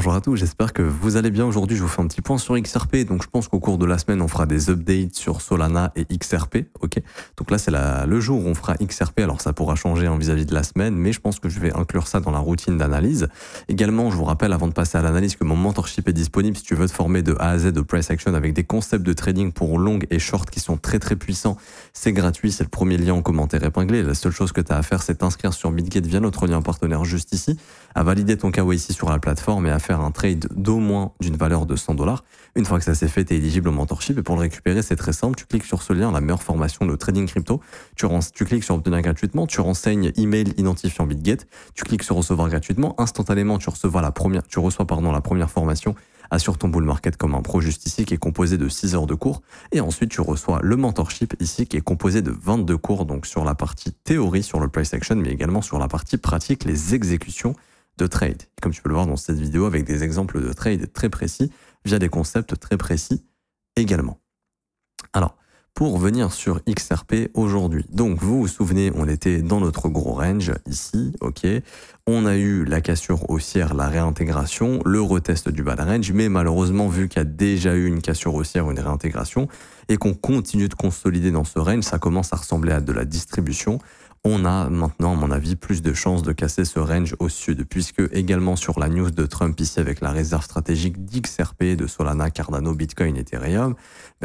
bonjour à tous, j'espère que vous allez bien. Aujourd'hui, je vous fais un petit point sur XRP. Donc, je pense qu'au cours de la semaine, on fera des updates sur Solana et XRP. Ok. Donc là, c'est le jour où on fera XRP. Alors, ça pourra changer vis-à-vis de la semaine, mais je pense que je vais inclure ça dans la routine d'analyse. Également, je vous rappelle, avant de passer à l'analyse, que mon mentorship est disponible si tu veux te former de A à Z de price action avec des concepts de trading pour long et short qui sont très très puissants. C'est gratuit, c'est le premier lien en commentaire épinglé. La seule chose que tu as à faire, c'est t'inscrire sur BitGet via notre lien partenaire juste ici, à valider ton KYC sur la plateforme et à faire un trade d'au moins d'une valeur de $100. Une fois que ça s'est fait, tu es éligible au mentorship et pour le récupérer, c'est très simple. Tu cliques sur ce lien, la meilleure formation de trading crypto. Tu cliques sur obtenir gratuitement, tu renseignes email identifiant BitGet, tu cliques sur recevoir gratuitement. Instantanément, tu reçois la première formation Assure ton bull market comme un pro juste ici qui est composé de 6 heures de cours. Et ensuite, tu reçois le mentorship ici qui est composé de 22 cours, donc sur la partie théorie, sur le price action, mais également sur la partie pratique, les exécutions de trade. Et comme tu peux le voir dans cette vidéo avec des exemples de trade très précis via des concepts très précis également. Alors, pour venir sur XRP aujourd'hui. Donc, vous vous souvenez, on était dans notre gros range ici, ok. On a eu la cassure haussière, la réintégration, le retest du bas de range, mais malheureusement, vu qu'il y a déjà eu une cassure haussière, une réintégration, et qu'on continue de consolider dans ce range, ça commence à ressembler à de la distribution. On a maintenant, à mon avis, plus de chances de casser ce range au sud, puisque également sur la news de Trump ici avec la réserve stratégique d'XRP, de Solana, Cardano, Bitcoin, Ethereum,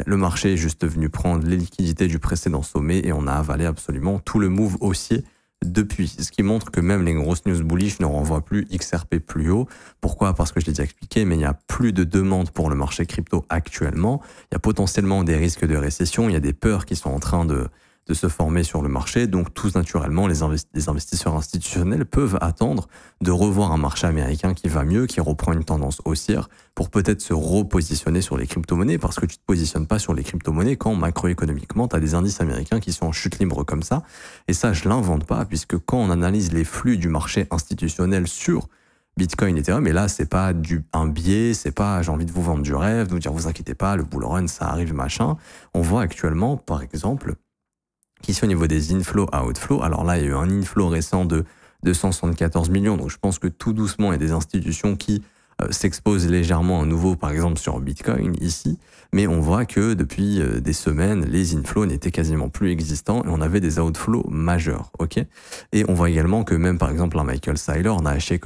le marché est juste venu prendre les liquidités du précédent sommet et on a avalé absolument tout le move haussier depuis. Ce qui montre que même les grosses news bullish ne renvoient plus XRP plus haut. Pourquoi? Parce que je l'ai déjà expliqué, mais il n'y a plus de demande pour le marché crypto actuellement. Il y a potentiellement des risques de récession, il y a des peurs qui sont en train de se former sur le marché. Donc, tous naturellement, les investisseurs institutionnels peuvent attendre de revoir un marché américain qui va mieux, qui reprend une tendance haussière pour peut-être se repositionner sur les crypto-monnaies parce que tu te positionnes pas sur les crypto-monnaies quand macroéconomiquement, tu as des indices américains qui sont en chute libre comme ça. Et ça, je l'invente pas puisque quand on analyse les flux du marché institutionnel sur Bitcoin, Ethereum, et là, c'est pas un biais, c'est pas j'ai envie de vous vendre du rêve, de vous dire vous inquiétez pas, le bull run, ça arrive, machin. On voit actuellement, par exemple, qu'ici au niveau des inflows à outflows, alors là il y a eu un inflow récent de 274 millions, donc je pense que tout doucement il y a des institutions qui s'exposent légèrement à nouveau, par exemple sur Bitcoin ici, mais on voit que depuis des semaines, les inflows n'étaient quasiment plus existants et on avait des outflows majeurs, ok. Et on voit également que même par exemple un Michael Saylor n'a acheté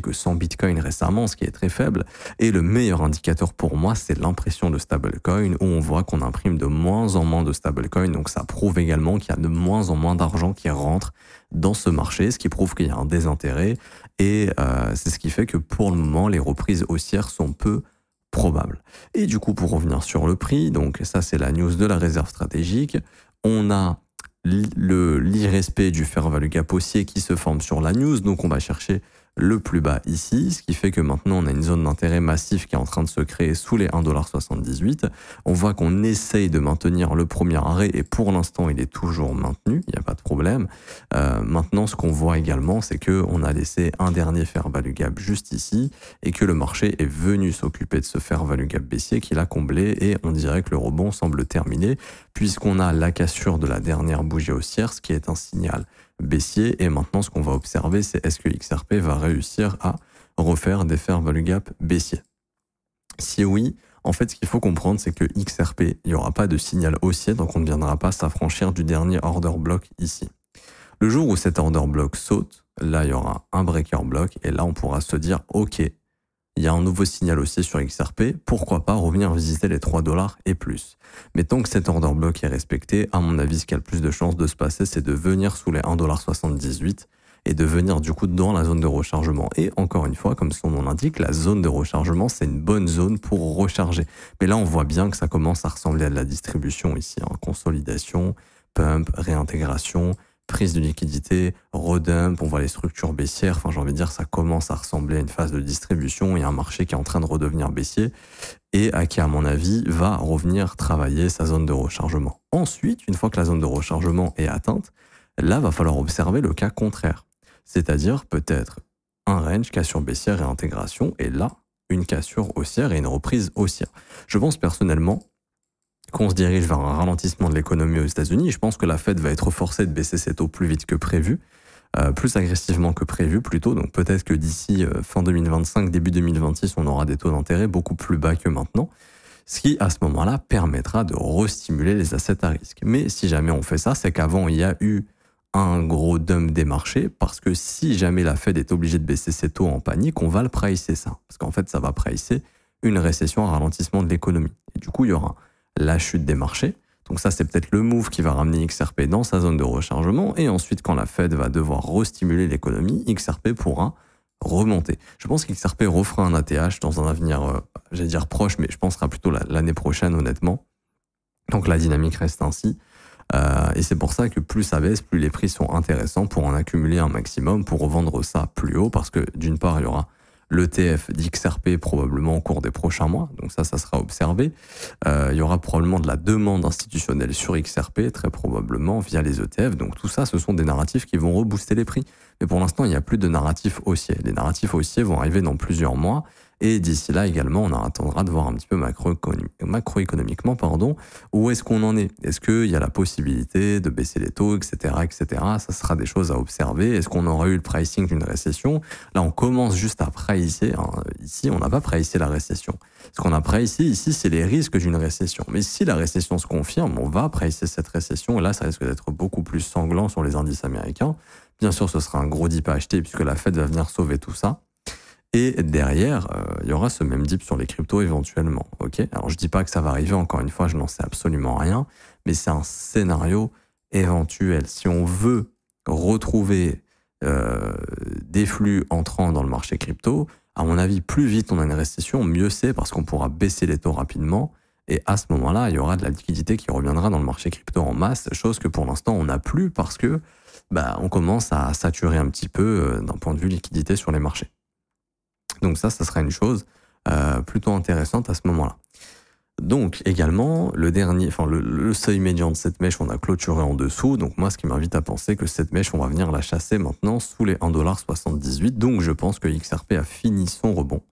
que 100 Bitcoin récemment, ce qui est très faible. Et le meilleur indicateur pour moi, c'est l'impression de stablecoin, où on voit qu'on imprime de moins en moins de stablecoin, donc ça prouve également qu'il y a de moins en moins d'argent qui rentre dans ce marché, ce qui prouve qu'il y a un désintérêt. Et c'est ce qui fait que pour le moment, les reprises haussières sont peu probables. Et du coup, pour revenir sur le prix, donc ça c'est la news de la réserve stratégique, on a l'irrespect du fair value gap haussier qui se forme sur la news, donc on va chercher le plus bas ici, ce qui fait que maintenant on a une zone d'intérêt massif qui est en train de se créer sous les 1,78 $. On voit qu'on essaye de maintenir le premier arrêt et pour l'instant il est toujours maintenu, il n'y a pas de problème. Maintenant ce qu'on voit également c'est qu'on a laissé un dernier fair value gap juste ici et que le marché est venu s'occuper de ce fair value gap baissier qu'il a comblé et on dirait que le rebond semble terminé puisqu'on a la cassure de la dernière bougie haussière, ce qui est un signal baissier. Et maintenant, ce qu'on va observer, c'est est-ce que XRP va réussir à refaire des fair value gap baissiers? Si oui, en fait, ce qu'il faut comprendre, c'est que XRP, il n'y aura pas de signal haussier, donc on ne viendra pas s'affranchir du dernier order block ici. Le jour où cet order block saute, là, il y aura un breaker block, et là, on pourra se dire, OK, il y a un nouveau signal haussier sur XRP, pourquoi pas revenir visiter les 3 $ et plus. Mais tant que cet order block est respecté, à mon avis, ce qui a le plus de chances de se passer, c'est de venir sous les 1,78 $ et de venir du coup dans la zone de rechargement. Et encore une fois, comme son nom l'indique, la zone de rechargement, c'est une bonne zone pour recharger. Mais là, on voit bien que ça commence à ressembler à de la distribution ici, hein. Consolidation, pump, réintégration, prise de liquidité, redump, on voit les structures baissières, enfin j'ai envie de dire ça commence à ressembler à une phase de distribution, il y a un marché qui est en train de redevenir baissier et qui à mon avis va revenir travailler sa zone de rechargement. Ensuite, une fois que la zone de rechargement est atteinte, là va falloir observer le cas contraire, c'est-à-dire peut-être un range, cassure baissière et intégration, et là une cassure haussière et une reprise haussière. Je pense personnellement qu'on se dirige vers un ralentissement de l'économie aux États-Unis. Je pense que la Fed va être forcée de baisser ses taux plus vite que prévu. plus agressivement que prévu plutôt. Donc peut-être que d'ici fin 2025, début 2026, on aura des taux d'intérêt beaucoup plus bas que maintenant, ce qui à ce moment-là permettra de restimuler les assets à risque. Mais si jamais on fait ça, c'est qu'avant il y a eu un gros dump des marchés, parce que si jamais la Fed est obligée de baisser ses taux en panique, on va le pricer ça. Parce qu'en fait, ça va pricer une récession, un ralentissement de l'économie. Et du coup, il y aura la chute des marchés. Donc ça, c'est peut-être le move qui va ramener XRP dans sa zone de rechargement. Et ensuite, quand la Fed va devoir restimuler l'économie, XRP pourra remonter. Je pense qu'XRP refera un ATH dans un avenir, j'allais dire proche, mais je pense que ce sera plutôt l'année prochaine, honnêtement. Donc la dynamique reste ainsi. Et c'est pour ça que plus ça baisse, plus les prix sont intéressants pour en accumuler un maximum, pour revendre ça plus haut, parce que d'une part, il y aura l'ETF d'XRP probablement au cours des prochains mois, donc ça sera observé. Il y aura probablement de la demande institutionnelle sur XRP, très probablement via les ETF, donc tout ça, ce sont des narratifs qui vont rebooster les prix. Mais pour l'instant, il n'y a plus de narratifs haussiers. Les narratifs haussiers vont arriver dans plusieurs mois, et d'ici là également, on attendra de voir un petit peu macroéconomiquement, où est-ce qu'on en est. Est-ce qu'il y a la possibilité de baisser les taux, etc., etc. Ça sera des choses à observer. Est-ce qu'on aura eu le pricing d'une récession? Là, on commence juste à pricer. Ici, on n'a pas pricé la récession. Ce qu'on a pricé ici, c'est les risques d'une récession. Mais si la récession se confirme, on va pricer cette récession. Et là, ça risque d'être beaucoup plus sanglant sur les indices américains. Bien sûr, ce sera un gros dip à acheter puisque la Fed va venir sauver tout ça. Et derrière, il y aura ce même dip sur les cryptos éventuellement. Ok. Alors je dis pas que ça va arriver, encore une fois, je n'en sais absolument rien, mais c'est un scénario éventuel. Si on veut retrouver des flux entrants dans le marché crypto, à mon avis, plus vite on a une récession, mieux c'est, parce qu'on pourra baisser les taux rapidement. Et à ce moment-là, il y aura de la liquidité qui reviendra dans le marché crypto en masse, chose que pour l'instant on n'a plus parce que on commence à saturer un petit peu d'un point de vue liquidité sur les marchés. Donc ça sera une chose plutôt intéressante à ce moment-là. Donc également, le seuil médian de cette mèche, on a clôturé en dessous. Donc moi, ce qui m'invite à penser que cette mèche, on va venir la chasser maintenant sous les 1,78 $. Donc je pense que XRP a fini son rebond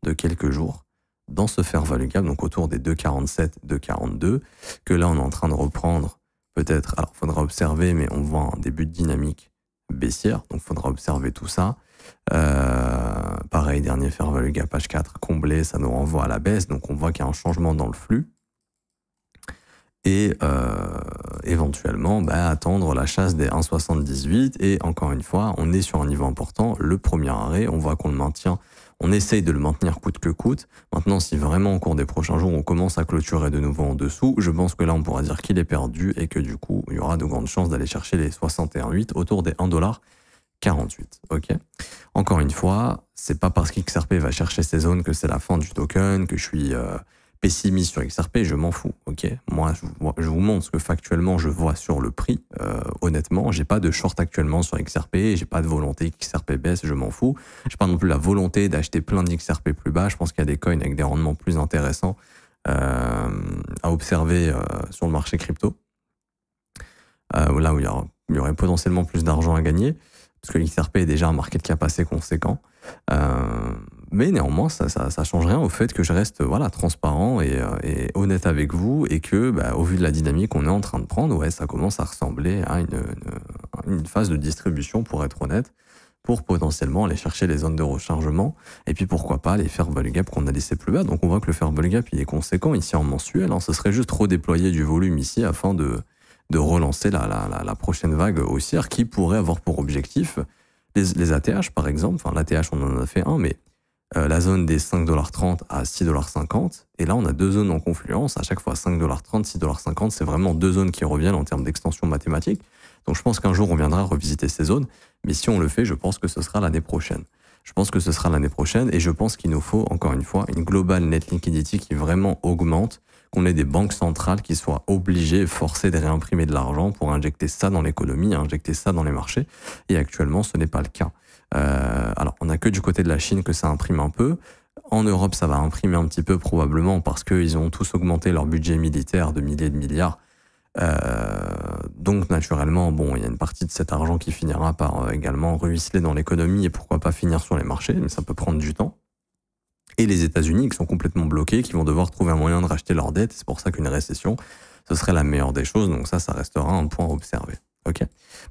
de quelques jours dans ce fair value gap, donc autour des 2,47, 2,42, que là, on est en train de reprendre peut-être. Alors, il faudra observer, mais on voit un début de dynamique baissière, donc il faudra observer tout ça. Pareil, dernier fair value gap H4 comblé, ça nous renvoie à la baisse, donc on voit qu'il y a un changement dans le flux. Et éventuellement, attendre la chasse des 1,78. Et encore une fois, on est sur un niveau important. Le premier arrêt, on voit qu'on le maintient. On essaye de le maintenir coûte que coûte. Maintenant, si vraiment au cours des prochains jours, on commence à clôturer de nouveau en dessous, je pense que là, on pourra dire qu'il est perdu et que du coup, il y aura de grandes chances d'aller chercher les 61,8 autour des 1,48 $. Ok. Encore une fois, c'est pas parce qu'XRP va chercher ces zones que c'est la fin du token, que je suis pessimiste sur XRP, je m'en fous. Ok. Moi, je vous montre ce que factuellement je vois sur le prix. Honnêtement, j'ai pas de short actuellement sur XRP, j'ai pas de volonté qu'XRP baisse, je m'en fous. J'ai pas non plus la volonté d'acheter plein d'XRP plus bas. Je pense qu'il y a des coins avec des rendements plus intéressants à observer sur le marché crypto. Là où il y aurait potentiellement plus d'argent à gagner, parce que l'XRP est déjà un market cap assez conséquent. Mais néanmoins, ça change rien au fait que je reste transparent et honnête avec vous, et que au vu de la dynamique qu'on est en train de prendre, ça commence à ressembler à une phase de distribution, pour être honnête, pour potentiellement aller chercher les zones de rechargement, et puis pourquoi pas les fair value gap qu'on a laissé plus bas. Donc on voit que le fair value gap il est conséquent ici en mensuel, ce serait juste redéployer du volume ici afin de relancer la prochaine vague haussière qui pourrait avoir pour objectif les ATH par exemple. Enfin, l'ATH on en a fait un, mais la zone des 5,30 $ à 6,50 $. Et là, on a deux zones en confluence. À chaque fois, 5,30 $, 6,50 $, c'est vraiment deux zones qui reviennent en termes d'extension mathématique. Donc je pense qu'un jour, on viendra revisiter ces zones. Mais si on le fait, je pense que ce sera l'année prochaine. Et je pense qu'il nous faut, encore une fois, une global net liquidity qui vraiment augmente, qu'on ait des banques centrales qui soient obligées, forcées de réimprimer de l'argent pour injecter ça dans l'économie, injecter ça dans les marchés. Et actuellement, ce n'est pas le cas. Alors, on n'a que du côté de la Chine que ça imprime un peu. En Europe, ça va imprimer un petit peu probablement parce qu'ils ont tous augmenté leur budget militaire de milliers de milliards. Donc naturellement, il y a une partie de cet argent qui finira par également ruisseler dans l'économie et pourquoi pas finir sur les marchés, mais ça peut prendre du temps. Et les États-Unis qui sont complètement bloqués, qui vont devoir trouver un moyen de racheter leurs dettes. C'est pour ça qu'une récession, ce serait la meilleure des choses. Donc ça restera un point à observer. Ok.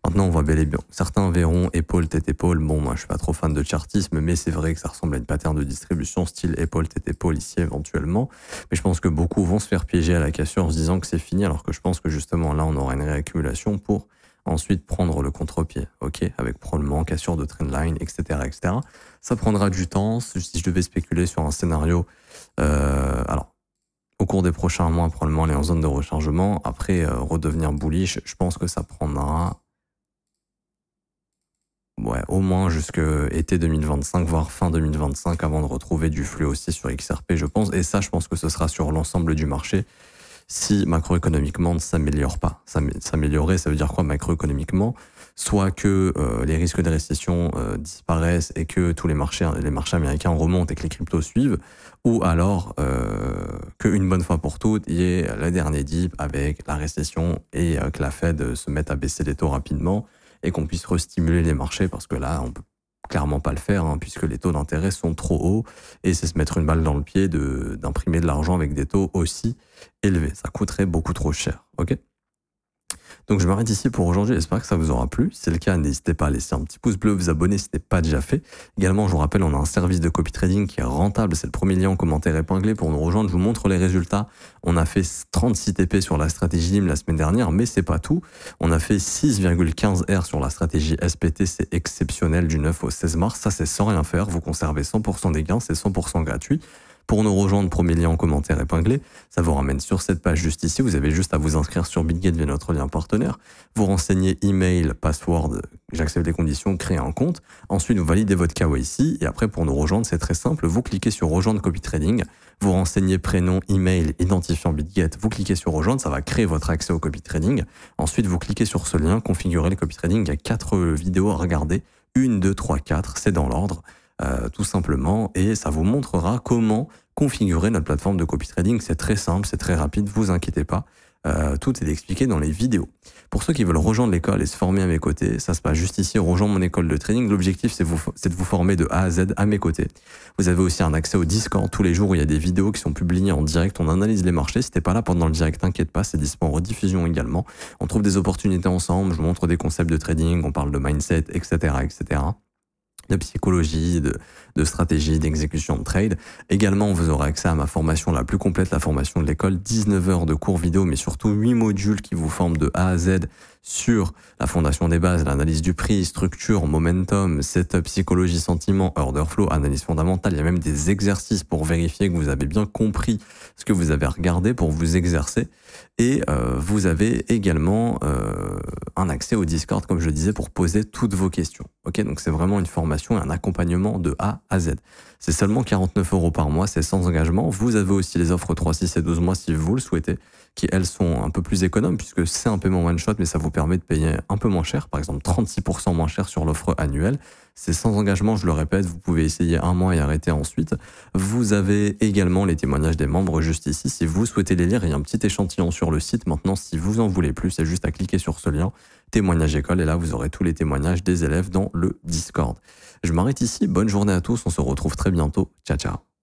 Maintenant, on voit bel et bien. Certains verront épaule, tête, épaule. Bon, moi, je suis pas trop fan de chartisme, mais c'est vrai que ça ressemble à une pattern de distribution style épaule, tête, épaule ici éventuellement. Mais je pense que beaucoup vont se faire piéger à la cassure en se disant que c'est fini, alors que je pense que justement là, on aura une réaccumulation pour ensuite prendre le contre-pied. Ok, avec probablement cassure de trendline, etc., etc. Ça prendra du temps. Si je devais spéculer sur un scénario, alors. Au cours des prochains mois, probablement aller en zone de rechargement. Après, redevenir bullish, je pense que ça prendra au moins jusque été 2025, voire fin 2025, avant de retrouver du flux aussi sur XRP, je pense. Et ça, je pense que ce sera sur l'ensemble du marché si macroéconomiquement ne s'améliore pas. S'améliorer, ça veut dire quoi macroéconomiquement? Soit que les risques de récession disparaissent et que tous les marchés américains remontent et que les cryptos suivent, ou alors qu'une bonne fois pour toutes, il y ait le dernier dip avec la récession et que la Fed se mette à baisser les taux rapidement et qu'on puisse restimuler les marchés, parce que là, on peut clairement pas le faire, hein, puisque les taux d'intérêt sont trop hauts, et c'est se mettre une balle dans le pied d'imprimer de l'argent avec des taux aussi élevés. Ça coûterait beaucoup trop cher, ok? Donc je m'arrête ici pour aujourd'hui, j'espère que ça vous aura plu. Si c'est le cas, n'hésitez pas à laisser un petit pouce bleu, vous abonner si ce n'est pas déjà fait. Également, je vous rappelle, on a un service de copy trading qui est rentable, c'est le premier lien en commentaire épinglé pour nous rejoindre. Je vous montre les résultats. On a fait 36 TP sur la stratégie LIM la semaine dernière, mais c'est pas tout. On a fait 6,15 R sur la stratégie SPT, c'est exceptionnel du 9 au 16 mars. Ça, c'est sans rien faire, vous conservez 100% des gains, c'est 100% gratuit. Pour nous rejoindre, premier lien en commentaire épinglé, ça vous ramène sur cette page juste ici. Vous avez juste à vous inscrire sur BitGet via notre lien partenaire. Vous renseignez email, password, j'accepte les conditions, créer un compte. Ensuite, vous validez votre KYC. Et après, pour nous rejoindre, c'est très simple. Vous cliquez sur rejoindre copy trading. Vous renseignez prénom, email, identifiant BitGet. Vous cliquez sur rejoindre. Ça va créer votre accès au copy trading. Ensuite, vous cliquez sur ce lien, configurer le copy trading. Il y a 4 vidéos à regarder. 1, 2, 3, 4. C'est dans l'ordre. Tout simplement, et ça vous montrera comment configurer notre plateforme de copy trading. C'est très simple, c'est très rapide, vous inquiétez pas. Tout est expliqué dans les vidéos. Pour ceux qui veulent rejoindre l'école et se former à mes côtés, ça se passe juste ici, rejoindre mon école de trading. L'objectif, c'est de vous former de A à Z à mes côtés. Vous avez aussi un accès au Discord tous les jours où il y a des vidéos qui sont publiées en direct. On analyse les marchés. Si t'es pas là pendant le direct, t'inquiète pas, c'est dispo en rediffusion également. On trouve des opportunités ensemble. Je vous montre des concepts de trading, on parle de mindset, etc., etc. De psychologie, de stratégie, d'exécution de trade. Également, vous aurez accès à ma formation la plus complète, la formation de l'école, 19 heures de cours vidéo, mais surtout 8 modules qui vous forment de A à Z sur la fondation des bases, l'analyse du prix, structure, momentum, setup, psychologie, sentiment, order flow, analyse fondamentale. Il y a même des exercices pour vérifier que vous avez bien compris ce que vous avez regardé pour vous exercer. Et vous avez également un accès au Discord, comme je le disais, pour poser toutes vos questions. Ok, donc c'est vraiment une formation et un accompagnement de A à Z. C'est seulement 49 € par mois, c'est sans engagement. Vous avez aussi les offres 3, 6 et 12 mois si vous le souhaitez, qui elles sont un peu plus économes puisque c'est un paiement one shot, mais ça vous permet de payer un peu moins cher, par exemple 36% moins cher sur l'offre annuelle. C'est sans engagement, je le répète, vous pouvez essayer un mois et arrêter ensuite. Vous avez également les témoignages des membres juste ici. Si vous souhaitez les lire, il y a un petit échantillon sur le site. Maintenant, si vous en voulez plus, c'est juste à cliquer sur ce lien, témoignage école, et là, vous aurez tous les témoignages des élèves dans le Discord. Je m'arrête ici. Bonne journée à tous. On se retrouve très bientôt. Ciao, ciao.